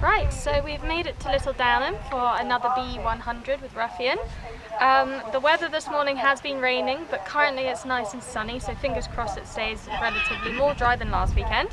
Right, so we've made it to Little Downahm for another BE100 with Ruffian. The weather this morning has been raining, but currently it's nice and sunny, so fingers crossed it stays relatively more dry than last weekend.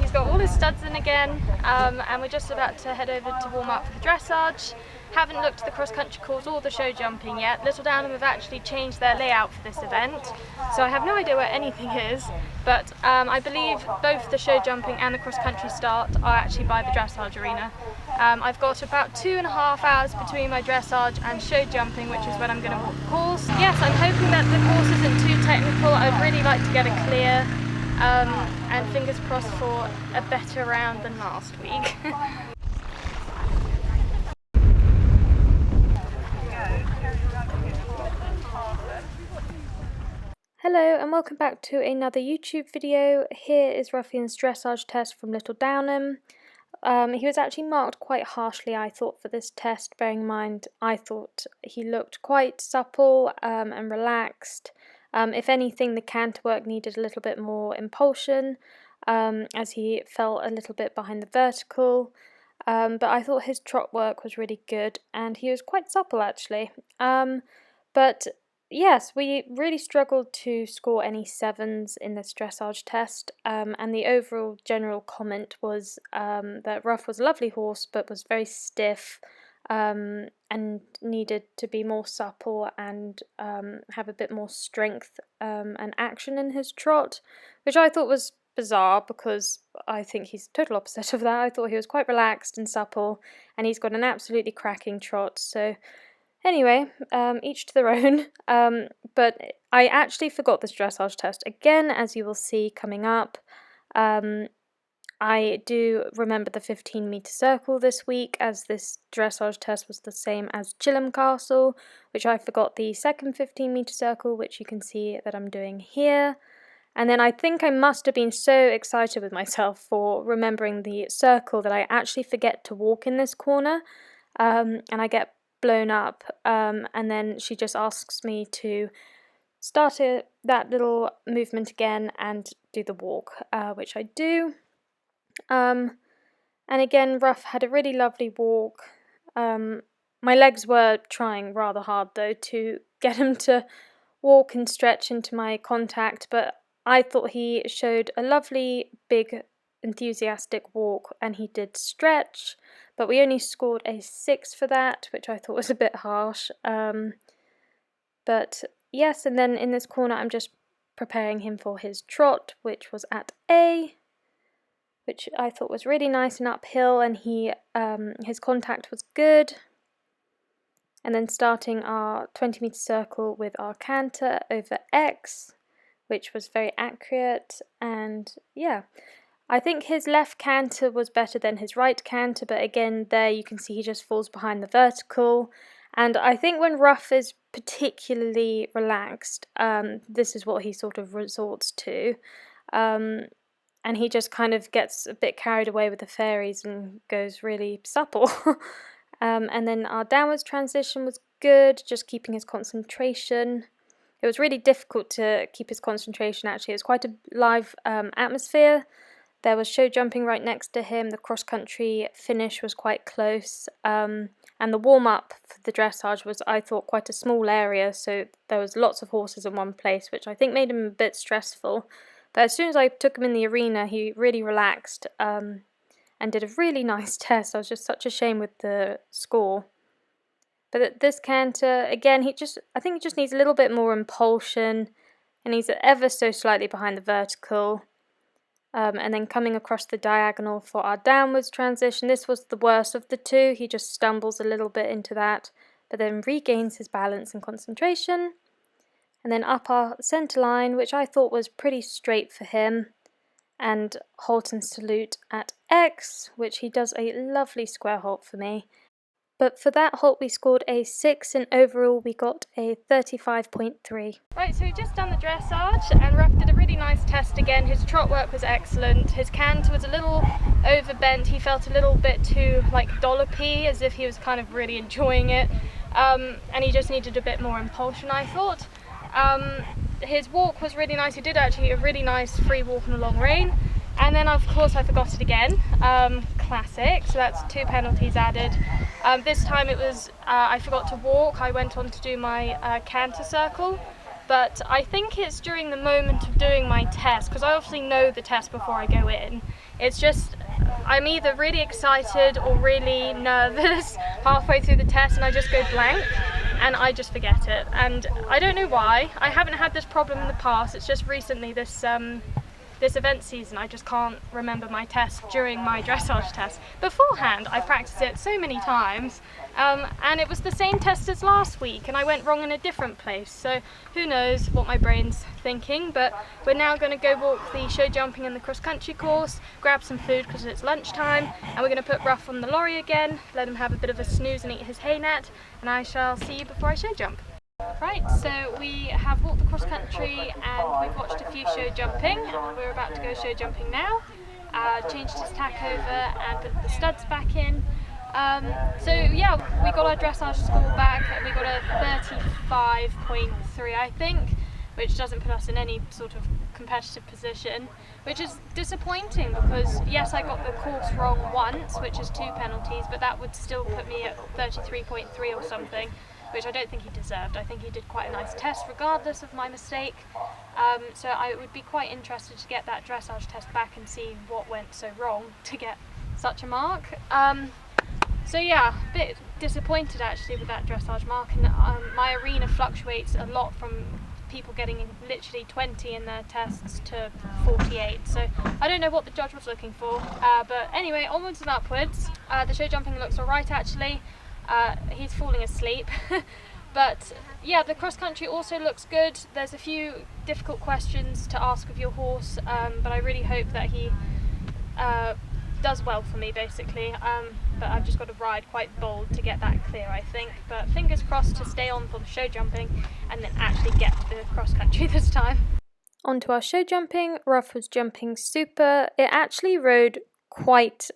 He's got all his studs in again, and we're just about to head over to warm up for the dressage. Haven't looked at the cross-country course or the show jumping yet. Little Downham have actually changed their layout for this event, so I have no idea where anything is, but I believe both the show jumping and the cross-country start are actually by the dressage arena. I've got about 2.5 hours between my dressage and show jumping, which is when I'm going to walk the course. Yes, I'm hoping that the course isn't too technical. I'd really like to get it clear, and fingers crossed for a better round than last week. Hello and welcome back to another YouTube video. Here is Ruffian's dressage test from Little Downahm. He was actually marked quite harshly, I thought, for this test, bearing in mind I thought he looked quite supple and relaxed. If anything, the canter work needed a little bit more impulsion, as he fell a little bit behind the vertical. But I thought his trot work was really good and he was quite supple actually. But yes, we really struggled to score any 7s in this dressage test, and the overall general comment was that Ruff was a lovely horse but was very stiff and needed to be more supple and have a bit more strength and action in his trot, which I thought was bizarre because I think he's total opposite of that. I thought he was quite relaxed and supple, and he's got an absolutely cracking trot, so anyway, each to their own, but I actually forgot this dressage test again, as you will see coming up. I do remember the 15-metre circle this week, as this dressage test was the same as Chilham Castle, which I forgot the second 15-metre circle, which you can see that I'm doing here. And then I think I must have been so excited with myself for remembering the circle that I actually forget to walk in this corner, and I get blown up, and then she just asks me to start that little movement again and do the walk, which I do. And again, Ruff had a really lovely walk. My legs were trying rather hard though to get him to walk and stretch into my contact, but I thought he showed a lovely big enthusiastic walk and he did stretch, but we only scored a 6 for that, which I thought was a bit harsh. But yes, and then in this corner I'm just preparing him for his trot, which was at A, which I thought was really nice and uphill, and his contact was good. And then starting our 20-metre circle with our canter over X, which was very accurate, and yeah. I think his left canter was better than his right canter, but again there you can see he just falls behind the vertical, and I think when Ruff is particularly relaxed, this is what he sort of resorts to, and he just kind of gets a bit carried away with the fairies and goes really supple. And then our downwards transition was good, just keeping his concentration. It was really difficult to keep his concentration actually. It was quite a live atmosphere. There was show jumping right next to him, the cross-country finish was quite close, and the warm-up for the dressage was, I thought, quite a small area, so there was lots of horses in one place, which I think made him a bit stressful. But as soon as I took him in the arena, he really relaxed and did a really nice test. I was just such a shame with the score. But at this canter, again, I think he just needs a little bit more impulsion, and he's ever so slightly behind the vertical. And then coming across the diagonal for our downwards transition, this was the worst of the two. He just stumbles a little bit into that, but then regains his balance and concentration. And then up our centre line, which I thought was pretty straight for him, and halt and salute at X, which he does a lovely square halt for me. But for that halt we scored a 6, and overall we got a 35.3. Right, so we've just done the dressage, and Ruff did a really nice test again. His trot work was excellent. His canter was a little overbent. He felt a little bit too dollopy, as if he was kind of really enjoying it. And he just needed a bit more impulsion, I thought. His walk was really nice. He did actually a really nice free walk on a long rein. And then of course I forgot it again. Classic, so that's 2 penalties added. This time it was, I forgot to walk, I went on to do my canter circle, but I think it's during the moment of doing my test, because I obviously know the test before I go in. It's just, I'm either really excited or really nervous halfway through the test and I just go blank and I just forget it. And I don't know why. I haven't had this problem in the past, it's just recently this event season I just can't remember my test during my dressage test. Beforehand I practiced it so many times and it was the same test as last week and I went wrong in a different place, so who knows what my brain's thinking. But we're now going to go walk the show jumping and the cross country course, grab some food because it's lunchtime, and we're going to put Ruff on the lorry again, let him have a bit of a snooze and eat his hay net, and I shall see you before I show jump. Right, so we have walked the cross country and we've watched a few show jumping. We're about to go show jumping now. Changed his tack over and put the studs back in. So yeah, we got our dressage score back and we got a 35.3 I think, which doesn't put us in any sort of competitive position, which is disappointing because yes, I got the course wrong once, which is 2 penalties, but that would still put me at 33.3 or something, which I don't think he deserved. I think he did quite a nice test regardless of my mistake. So I would be quite interested to get that dressage test back and see what went so wrong to get such a mark. So yeah, a bit disappointed actually with that dressage mark, and my arena fluctuates a lot from people getting literally 20 in their tests to 48, so I don't know what the judge was looking for, but anyway, onwards and upwards. The show jumping looks alright actually. He's falling asleep but yeah, the cross country also looks good. There's a few difficult questions to ask of your horse, but I really hope that he does well for me basically, but I've just got to ride quite bold to get that clear I think, but fingers crossed to stay on for the show jumping and then actually get to the cross country this time. On to our show jumping. Ruff was jumping super. It actually rode quite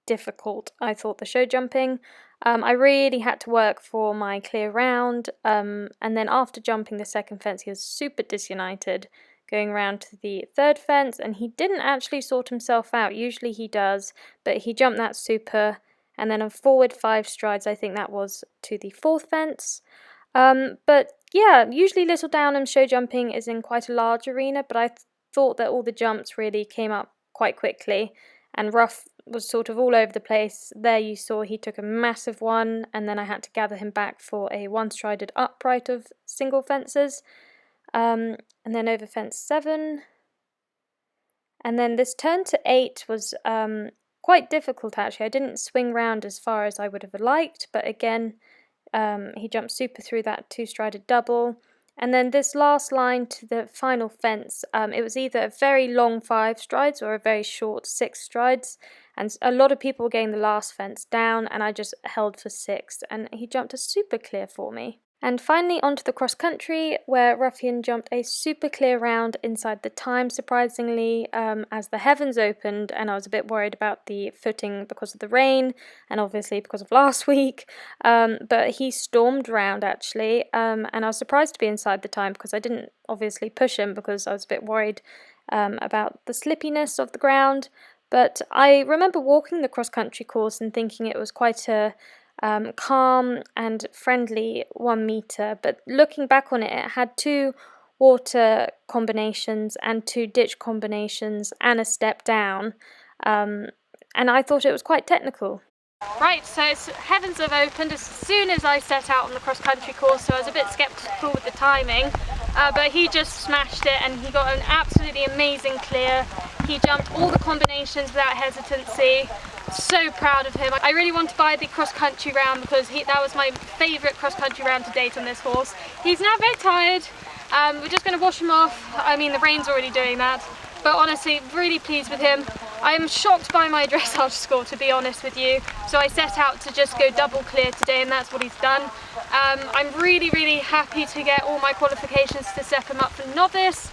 difficult, I thought, the show jumping. I really had to work for my clear round, and then after jumping the second fence he was super disunited going around to the third fence, and he didn't actually sort himself out. Usually he does, but he jumped that super and then a forward 5 strides, I think that was, to the fourth fence. But yeah, usually Little Downham show jumping is in quite a large arena, but I thought that all the jumps really came up quite quickly and Ruff was sort of all over the place. There you saw he took a massive one and then I had to gather him back for a 1-strided upright of single fences, and then over fence 7, and then this turn to 8 was quite difficult actually. I didn't swing round as far as I would have liked, but again he jumped super through that 2-strided double. And then this last line to the final fence, it was either a very long 5 strides or a very short 6 strides, and a lot of people were getting the last fence down and I just held for 6 and he jumped a super clear for me. And finally onto the cross country, where Ruffian jumped a super clear round inside the time, surprisingly, as the heavens opened, and I was a bit worried about the footing because of the rain and obviously because of last week, but he stormed round actually, and I was surprised to be inside the time because I didn't obviously push him because I was a bit worried about the slippiness of the ground. But I remember walking the cross country course and thinking it was quite a calm and friendly 1 meter, but looking back on it, it had 2 water combinations and 2 ditch combinations and a step down, and I thought it was quite technical. Right, so heavens have opened as soon as I set out on the cross country course, so I was a bit sceptical with the timing, but he just smashed it and he got an absolutely amazing clear. He jumped all the combinations without hesitancy. So proud of him. I really want to buy the cross country round because that was my favourite cross country round to date on this horse. He's now very tired. We're just going to wash him off. I mean, the rain's already doing that, but honestly really pleased with him. I'm shocked by my dressage score, to be honest with you, so I set out to just go double clear today and that's what he's done. I'm really happy to get all my qualifications to step him up for novice.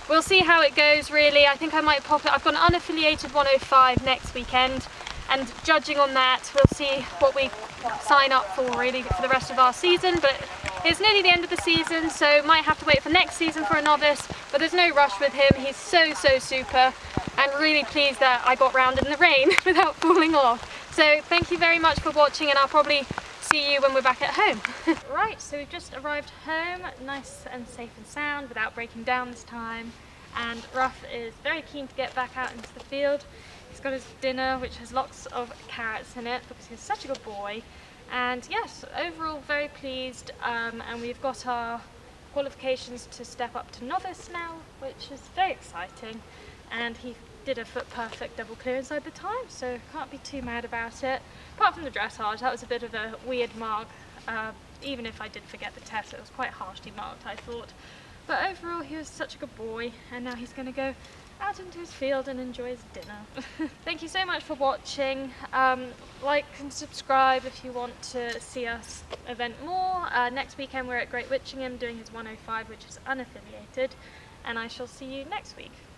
We'll see how it goes really. I think I might pop it. I've got an unaffiliated 105 next weekend, and judging on that we'll see what we sign up for really for the rest of our season, but it's nearly the end of the season, so might have to wait for next season for a novice, but there's no rush with him. He's so super, and really pleased that I got round in the rain without falling off. So thank you very much for watching, and I'll probably see you when we're back at home. Right, so we've just arrived home, nice and safe and sound without breaking down this time. And Ruff is very keen to get back out into the field. He's got his dinner, which has lots of carrots in it because he's such a good boy. And yes, overall very pleased, and we've got our qualifications to step up to novice now, which is very exciting. And he did a foot perfect double clear inside the time, so can't be too mad about it. Apart from the dressage, that was a bit of a weird mark. Even if I did forget the test, it was quite harshly marked, I thought. But overall, he was such a good boy, and now he's going to go out into his field and enjoy his dinner. Thank you so much for watching. Like and subscribe if you want to see us event more. Next weekend we're at Great Witchingham doing his 105, which is unaffiliated, and I shall see you next week.